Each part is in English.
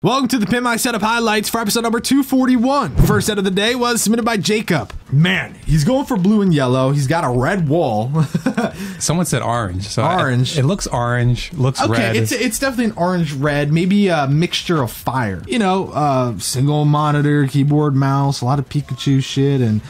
Welcome to the Pimp My Setup highlights for episode number 241. First set of the day was submitted by Jacob. Man, he's going for blue and yellow. He's got a red wall. Someone said orange. So orange. It looks orange, looks red. It's definitely an orange-red, maybe a mixture of fire. You know, single monitor, keyboard, mouse, a lot of Pikachu shit, and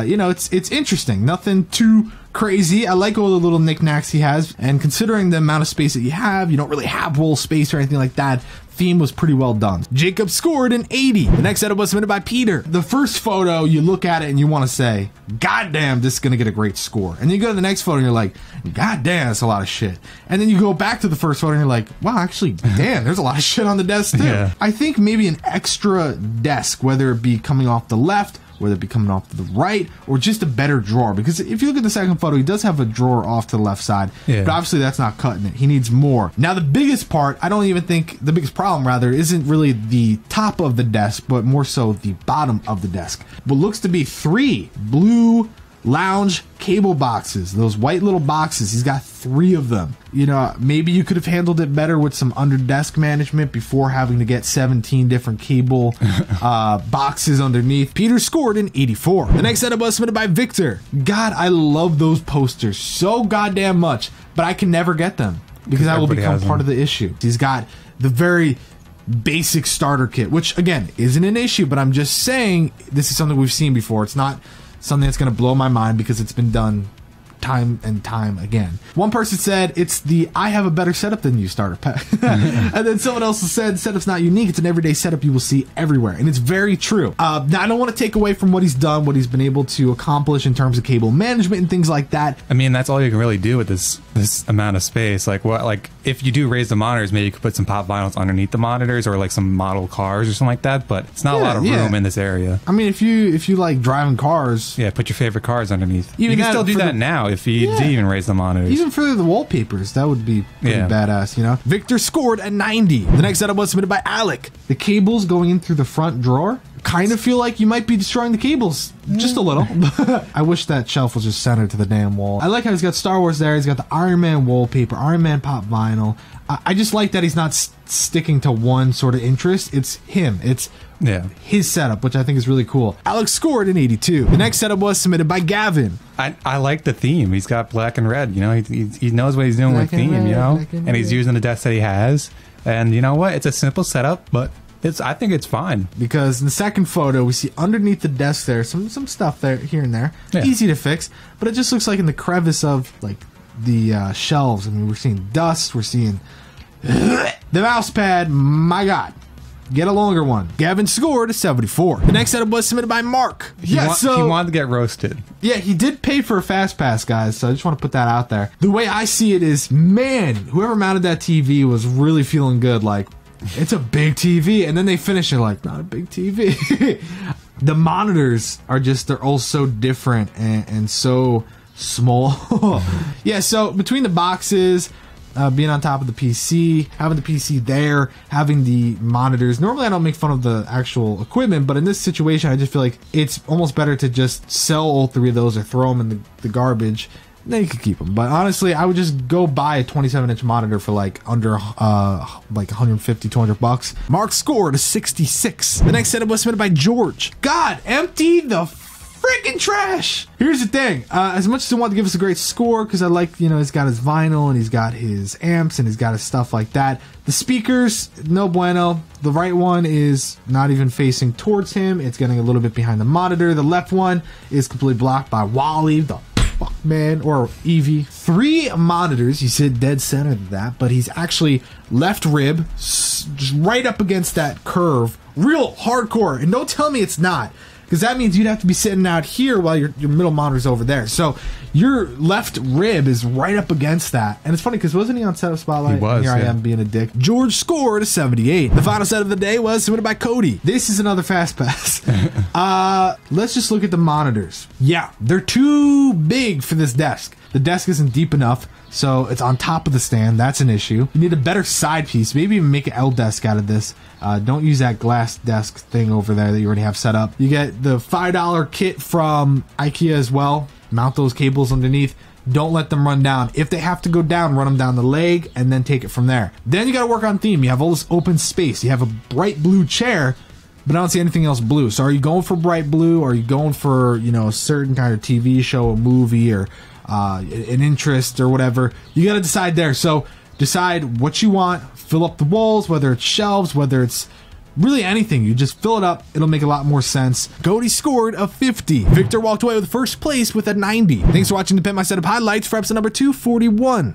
you know, it's interesting. Nothing too crazy. I like all the little knickknacks he has, and considering the amount of space that you don't really have wall space or anything like that. Theme was pretty well done. Jacob scored an 80. The next setup was submitted by Peter. The first photo, you look at it and you want to say, God damn, this is going to get a great score. And then you go to the next photo and you're like, God damn, that's a lot of shit. And then you go back to the first photo and you're like, wow, actually, damn, there's a lot of shit on the desk too. Yeah. I think maybe an extra desk, whether it be coming off the left, whether it be coming off to the right, or just a better drawer. Because if you look at the second photo, he does have a drawer off to the left side, but obviously that's not cutting it. He needs more. Now, the biggest part, I don't even think, the biggest problem rather, isn't really the top of the desk, but more so the bottom of the desk. What looks to be 3 blue lounge cable boxes, those white little boxes. He's got 3 of them. You know, maybe you could have handled it better with some under desk management before having to get 17 different cable boxes underneath. Peter scored an 84. The next setup was submitted by Victor. God, I love those posters so goddamn much, but I can never get them because I will become part of the issue. He's got the very basic starter kit, which again isn't an issue, but I'm just saying this is something we've seen before. It's not something that's going to blow my mind because it's been done time and time again. One person said it's the I have a better setup than you starter pack. And then someone else said setup's not unique, it's an everyday setup you will see everywhere, and it's very true. Now I don't want to take away from what he's done, what he's been able to accomplish in terms of cable management and things like that. I mean, that's all you can really do with this amount of space. Like what, like if you do raise the monitors, maybe you could put some pop vinyls underneath the monitors or like some model cars or something like that, but it's not a lot of room in this area. I mean, if you like driving cars, put your favorite cars underneath. You can still do that now if you did even raise the monitors. Even for the wallpapers, that would be pretty badass, you know? Victor scored a 90. The next setup was submitted by Alec. The cables going in through the front drawer kind of feel like you might be destroying the cables just a little. I wish that shelf was just centered to the damn wall. I like how he's got Star Wars there. He's got the Iron Man wallpaper, Iron Man pop vinyl. I just like that he's not sticking to one sort of interest. It's him. It's his setup, which I think is really cool. Alex scored an 82. The next setup was submitted by Gavin. I like the theme. He's got black and red. You know, he knows what he's doing with theme. You know, and he's using the desk that he has. And you know what? It's a simple setup, but I think it's fine. Because in the second photo, we see underneath the desk there some stuff there here and there, easy to fix, but it just looks like in the crevice of like the shelves. I mean, we're seeing dust. We're seeing the mouse pad. My God. Get a longer one. Gavin scored a 74. The next setup was submitted by Mark. He wanted to get roasted. Yeah, he did pay for a fast pass, guys, so I just want to put that out there. The way I see it is, man, whoever mounted that TV was really feeling good. Like, it's a big TV. And then they finish it like, not a big TV. The monitors are just, they're all so different and so small. Yeah, so between the boxes, being on top of the PC, having the PC there, having the monitors. Normally I don't make fun of the actual equipment, but in this situation I just feel like it's almost better to just sell all 3 of those or throw them in the garbage. Then you can keep them. But honestly, I would just go buy a 27-inch monitor for like under like 150, 200 bucks. Mark scored a 66. The next setup was submitted by George. God, empty the freaking trash. Here's the thing, as much as I want to give us a great score, because I like, you know, he's got his vinyl and he's got his amps and he's got his stuff like that. The speakers, no bueno. The right one is not even facing towards him. It's getting a little bit behind the monitor. The left one is completely blocked by Wally, the fuck man, or Evie. 3 monitors, you sit dead center to that, but he's actually left rib, just right up against that curve. Real hardcore, and don't tell me it's not. Because that means you'd have to be sitting out here while your middle monitor's over there. So your left rib is right up against that. And it's funny because wasn't he on Setup Spotlight? He was, Here I am being a dick. George scored a 78. The final set of the day was submitted by Cody. This is another fast pass. Let's just look at the monitors. Yeah, they're too big for this desk. The desk isn't deep enough, so it's on top of the stand. That's an issue. You need a better side piece. Maybe even make an L desk out of this. Don't use that glass desk thing over there that you already have set up. You get the $5 kit from IKEA as well. Mount those cables underneath. Don't let them run down. If they have to go down, run them down the leg and then take it from there. Then you got to work on theme. You have all this open space. You have a bright blue chair, but I don't see anything else blue. So are you going for bright blue? Or are you going for, you know, a certain kind of TV show, a movie, or an interest or whatever? You got to decide there. So decide what you want. Fill up the walls, whether it's shelves, whether it's really anything. You just fill it up. It'll make a lot more sense. Cody scored a 50. Victor walked away with first place with a 90. Thanks for watching the Pimp My Setup highlights for episode number 241.